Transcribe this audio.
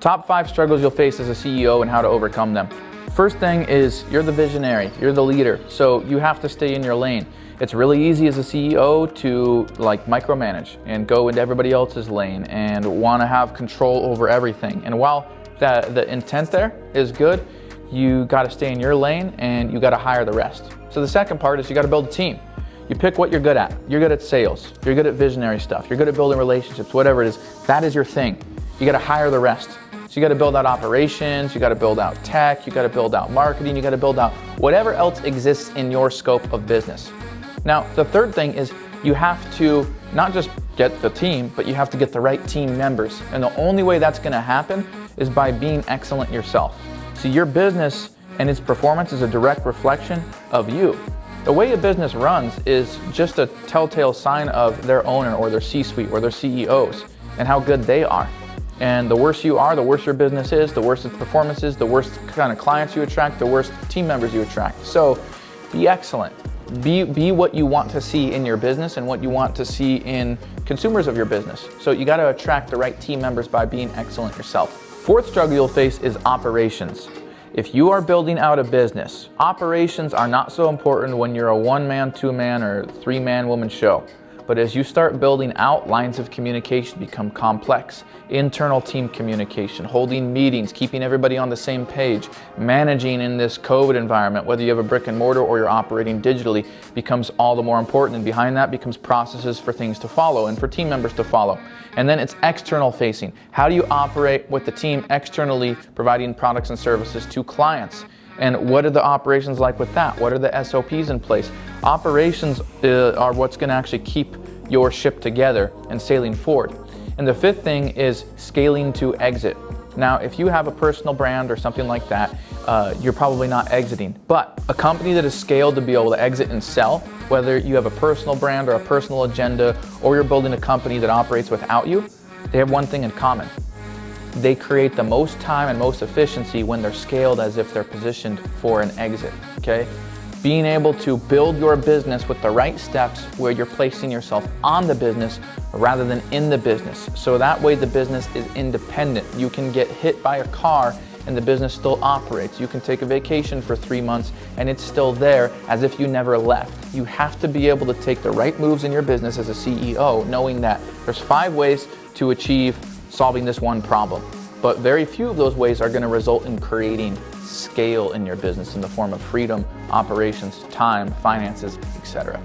Top 5 struggles you'll face as a CEO and how to overcome them. First thing is you're the visionary, you're the leader, so you have to stay in your lane. It's really easy as a CEO to micromanage and go into everybody else's lane and want to have control over everything. And while the intent there is good, you got to stay in your lane and you got to hire the rest. So the second part is you got to build a team. You pick what you're good at. You're good at sales. You're good at visionary stuff. You're good at building relationships, whatever it is. That is your thing. You got to hire the rest. So you got to build out operations, you got to build out tech, you got to build out marketing, you got to build out whatever else exists in your scope of business. Now, the third thing is you have to not just get the team, but you have to get the right team members. And the only way that's going to happen is by being excellent yourself. So your business and its performance is a direct reflection of you. The way a business runs is just a telltale sign of their owner or their C-suite or their CEOs and how good they are. And the worse you are, the worse your business is, the worse its performance is, the worse kind of clients you attract, the worse team members you attract. So be excellent. Be what you want to see in your business and what you want to see in consumers of your business. So you got to attract the right team members by being excellent yourself. Fourth struggle you'll face is operations. If you are building out a business, operations are not so important when you're a one-man, two-man, or three-man woman show. But as you start building out, lines of communication become complex. Internal team communication, holding meetings, keeping everybody on the same page, managing in this COVID environment, whether you have a brick and mortar or you're operating digitally, becomes all the more important. And behind that becomes processes for things to follow and for team members to follow. And then it's external facing. How do you operate with the team externally, providing products and services to clients? And what are the operations like with that? What are the SOPs in place? Operations are what's going to actually keep your ship together and sailing forward. And the fifth thing is scaling to exit. Now, if you have a personal brand or something like that, you're probably not exiting. But a company that is scaled to be able to exit and sell, whether you have a personal brand or a personal agenda, or you're building a company that operates without you, they have one thing in common. They create the most time and most efficiency when they're scaled as if they're positioned for an exit, okay? Being able to build your business with the right steps where you're placing yourself on the business rather than in the business. So that way the business is independent. You can get hit by a car and the business still operates. You can take a vacation for 3 months and it's still there as if you never left. You have to be able to take the right moves in your business as a CEO, knowing that there's 5 ways to achieve solving this one problem. But very few of those ways are going to result in creating scale in your business in the form of freedom, operations, time, finances, etc.